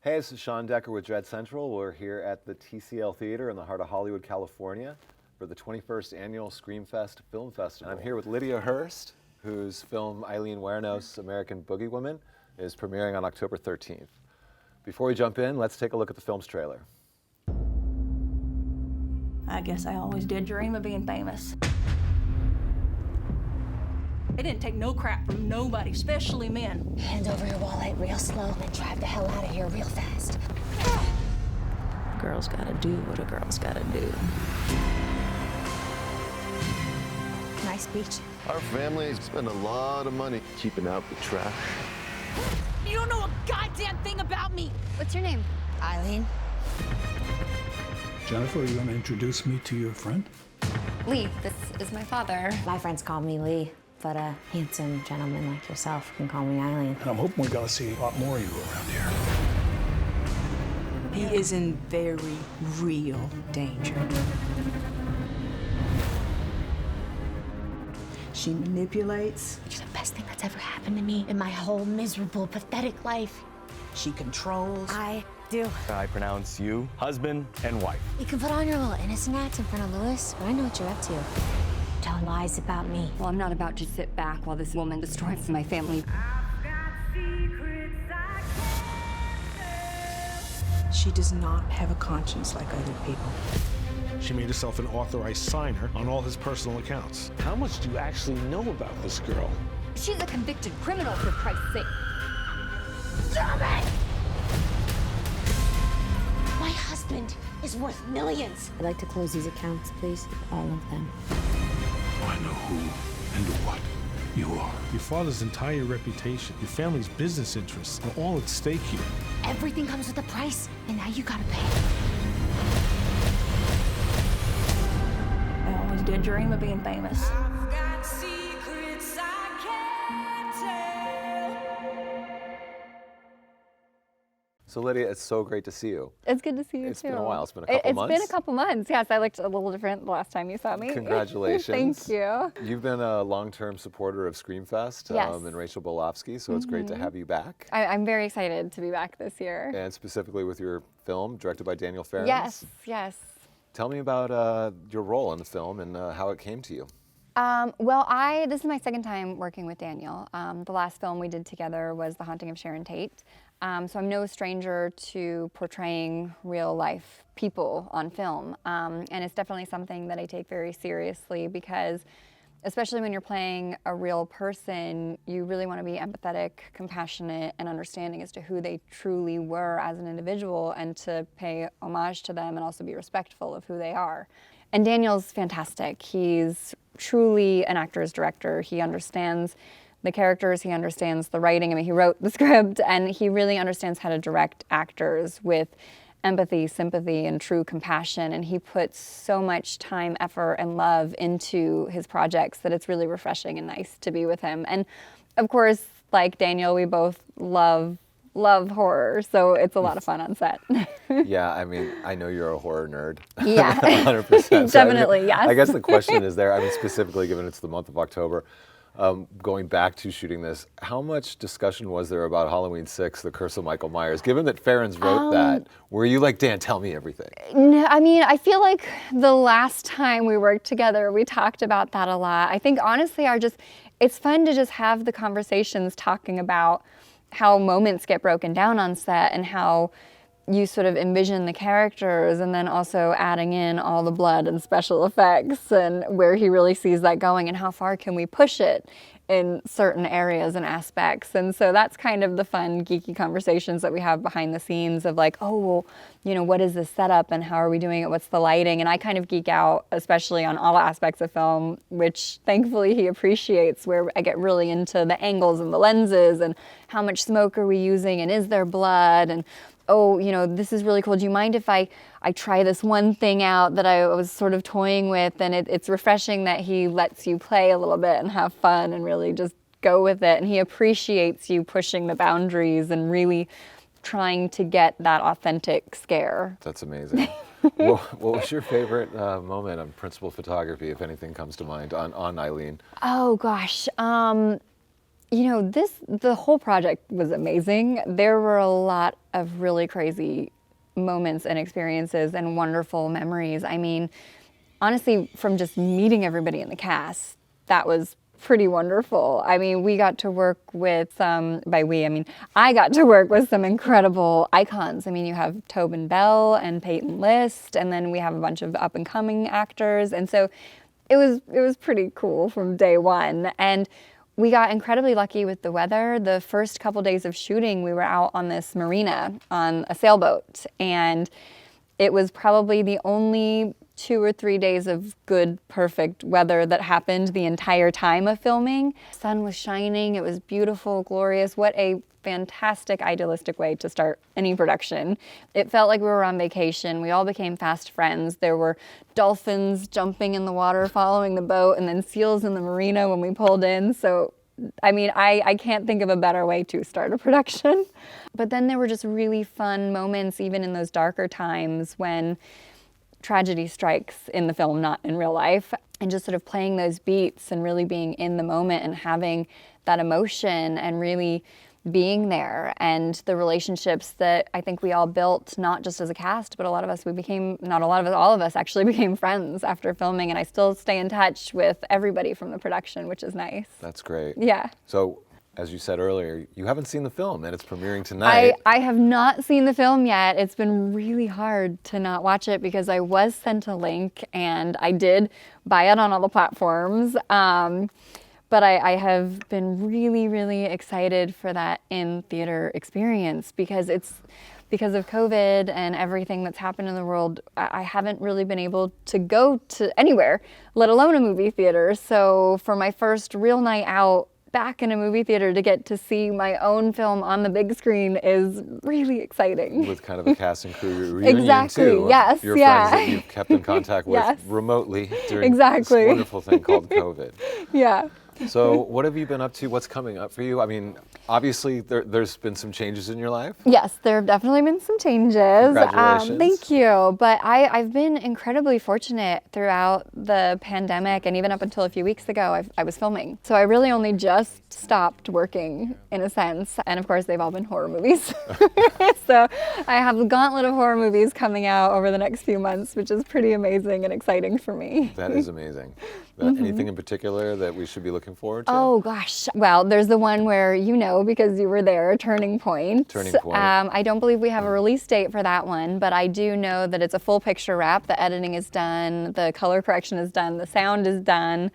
Hey, this is Sean Decker with Dread Central. We're here at the TCL Theatre in the heart of Hollywood, California for the 21st Annual Screamfest Film Festival. I'm here with Lydia Hearst, whose film Aileen Wuornos' American Boogeywoman is premiering on October 13th. Before we jump in, let's take a look at the film's trailer. I guess I always did dream of being famous. I didn't take no crap from nobody, especially men. Hand over your wallet real slow and drive the hell out of here real fast. A girl's gotta do what a girl's gotta do. Nice beach. Our family spent a lot of money keeping out the trash. You don't know a goddamn thing about me. What's your name? Aileen. Jennifer, are you going to introduce me to your friend? Lee, this is my father. My friends call me Lee, but a handsome gentleman like yourself can call me Aileen. And I'm hoping we're going to see a lot more of you around here. He is in very real danger. She manipulates. It's the best thing that's ever happened to me in my whole miserable, pathetic life. She controls. I do. I pronounce you husband and wife. You can put on your little innocent act in front of Louis, but I know what you're up to. Telling lies about me. Well, I'm not about to sit back while this woman destroys my family. She does not have a conscience like other people. She made herself an authorized signer on all his personal accounts. How much do you actually know about this girl? She's a convicted criminal, for Christ's sake. Stop it! My husband is worth millions. I'd like to close these accounts, please. All of them. I know who and what you are. Your father's entire reputation, your family's business interests are all at stake here. Everything comes with a price, and now you gotta pay. I always did dream of being famous. So Lydia, it's so great to see you. It's good to see you, too. It's been a while. It's been a couple months. It's been a couple months, yes. I looked a little different the last time you saw me. Congratulations. Thank you. You've been a long-term supporter of Screamfest Yes. And Rachel Bolovsky, so it's great to have you back. I'm very excited to be back this year. And specifically with your film, directed by Daniel Ferrens. Yes, yes. Tell me about your role in the film and how it came to you. Well, this is my second time working with Daniel. The last film we did together was The Haunting of Sharon Tate. So I'm no stranger to portraying real life people on film. And it's definitely something that I take very seriously because especially when you're playing a real person, you really want to be empathetic, compassionate, and understanding as to who they truly were as an individual and to pay homage to them and also be respectful of who they are. And Daniel's fantastic. He's truly an actor's director. He understands the characters, he understands the writing. I mean, he wrote the script, and he really understands how to direct actors with empathy, sympathy, and true compassion. And he puts so much time, effort, and love into his projects that it's really refreshing and nice to be with him. And of course, like Daniel, we both love horror, so it's a lot of fun on set. Yeah, I mean, I know you're a horror nerd. Yeah, 100%. So definitely, yes. I guess the question is there, I mean, specifically given it's the month of October, going back to shooting this, how much discussion was there about Halloween 6, The Curse of Michael Myers? Given that Ferrens wrote that, were you like, Dan, tell me everything? No, I mean, I feel like the last time we worked together, we talked about that a lot. I think honestly, it's fun to just have the conversations talking about how moments get broken down on set and how you sort of envision the characters, and then also adding in all the blood and special effects and where he really sees that going and how far can we push it in certain areas and aspects. And so that's kind of the fun, geeky conversations that we have behind the scenes of like, oh, well, you know, what is this setup and how are we doing it? What's the lighting? And I kind of geek out, especially on all aspects of film, which thankfully he appreciates, where I get really into the angles and the lenses and how much smoke are we using and is there blood? And oh, you know, this is really cool. Do you mind if I try this one thing out that I was sort of toying with? And it's refreshing that he lets you play a little bit and have fun and really just go with it. And he appreciates you pushing the boundaries and really trying to get that authentic scare. That's amazing. What was your favorite moment on principal photography, if anything comes to mind, on Aileen? Oh, gosh. You know, the whole project was amazing. There were a lot of really crazy moments and experiences and wonderful memories. I mean, honestly, from just meeting everybody in the cast, that was pretty wonderful. I mean, we got to work with I got to work with some incredible icons. I mean, you have Tobin Bell and Peyton List, and then we have a bunch of up and coming actors. And so it was pretty cool from day one. And we got incredibly lucky with the weather. The first couple days of shooting, we were out on this marina on a sailboat, and it was probably the only 2 or 3 days of good, perfect weather that happened the entire time of filming. The sun was shining, it was beautiful, glorious. What a fantastic, idealistic way to start any production. It felt like we were on vacation. We all became fast friends. There were dolphins jumping in the water following the boat, and then seals in the marina when we pulled in. So, I mean, I can't think of a better way to start a production. But then there were just really fun moments, even in those darker times when tragedy strikes in the film, not in real life, and just sort of playing those beats and really being in the moment and having that emotion and really being there, and the relationships that I think we all built, not just as a cast, but all of us actually became friends after filming, and I still stay in touch with everybody from the production, which is nice. That's great. Yeah. So, as you said earlier, you haven't seen the film, and it's premiering tonight. I have not seen the film yet. It's been really hard to not watch it because I was sent a link, and I did buy it on all the platforms. But I have been really, really excited for that in-theater experience because of COVID and everything that's happened in the world. I haven't really been able to go to anywhere, let alone a movie theater. So for my first real night out back in a movie theater to get to see my own film on the big screen is really exciting. With kind of a cast and crew reunion exactly. too. Yes. Your yeah. friends that you've kept in contact with Yes. remotely during exactly. this wonderful thing called COVID. Yeah. So what have you been up to? What's coming up for you? I mean, obviously there's been some changes in your life. Yes, there have definitely been some changes. Congratulations. Thank you. But I've been incredibly fortunate throughout the pandemic, and even up until a few weeks ago, I was filming. So I really only just stopped working in a sense. And of course, they've all been horror movies. So I have a gauntlet of horror movies coming out over the next few months, which is pretty amazing and exciting for me. That is amazing. Anything in particular that we should be looking forward to? Oh gosh. Well, there's the one where you know because you were there, Turning Point. Turning Point. I don't believe we have a release date for that one, but I do know that it's a full picture wrap. The editing is done, the color correction is done, the sound is done.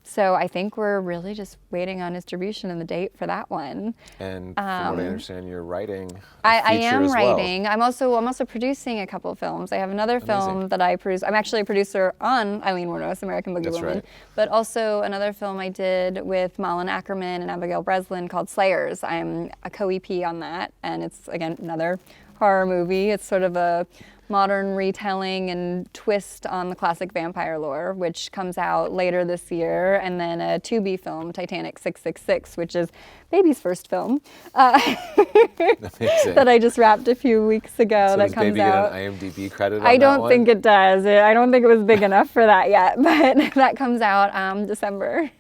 So I think we're really just waiting on distribution and the date for that one. And from what I understand, you're writing I am as well. writing. I'm also producing a couple of films. I have another film that I produce. I'm actually a producer on Aileen Wuornos, American Boogeywoman. That's right. But also another film I did with Malin Ackerman and Abigail Breslin called Slayers. I'm a co-EP on that, and it's again another horror movie. It's sort of a modern retelling and twist on the classic vampire lore, which comes out later this year, and then a to-be film, Titanic 666, which is baby's first film that I just wrapped a few weeks ago. So that does comes baby out. get an IMDb credit on I that don't one? think it does. I don't think it was big enough for that yet, but that comes out December.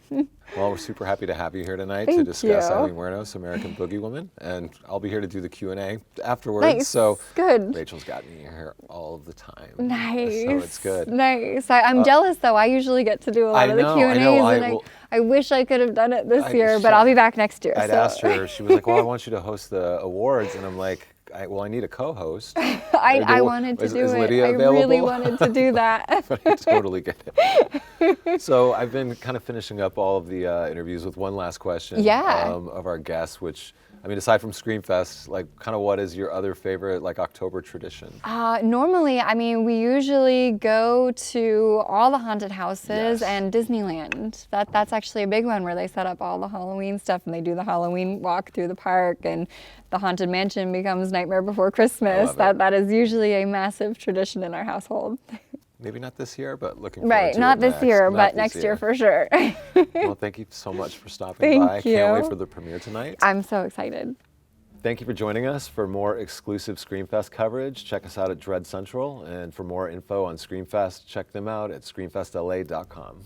Well, we're super happy to have you here tonight Thank to discuss you. Aileen Wuornos, American Boogeywoman, and I'll be here to do the Q&A afterwards. Nice. So Good. Rachel's got me here all the time. Nice. So it's good. Nice. I'm jealous though. I usually get to do a lot of the Q&As, and I wish I could have done it this year, but I'll be back next year. I'd asked her, she was like, well, I want you to host the awards, and I'm like, I need a co-host. I wanted to do is it. Lydia I available? really wanted to do that. But I totally get it. So I've been kind of finishing up all of the interviews with one last question of our guests, which, I mean, aside from Screamfest, like, kind of what is your other favorite, like, October tradition? Normally, I mean, we usually go to all the haunted houses and Disneyland. That's actually a big one where they set up all the Halloween stuff and they do the Halloween walk through the park, and the Haunted Mansion becomes Nightmare Before Christmas. That is usually a massive tradition in our household. Maybe not this year, but looking forward to Right, not this year, but next year for sure. Well, thank you so much for stopping by. I can't wait for the premiere tonight. I'm so excited. Thank you for joining us. For more exclusive Screamfest coverage, check us out at Dread Central. And for more info on Screamfest, check them out at screamfestla.com.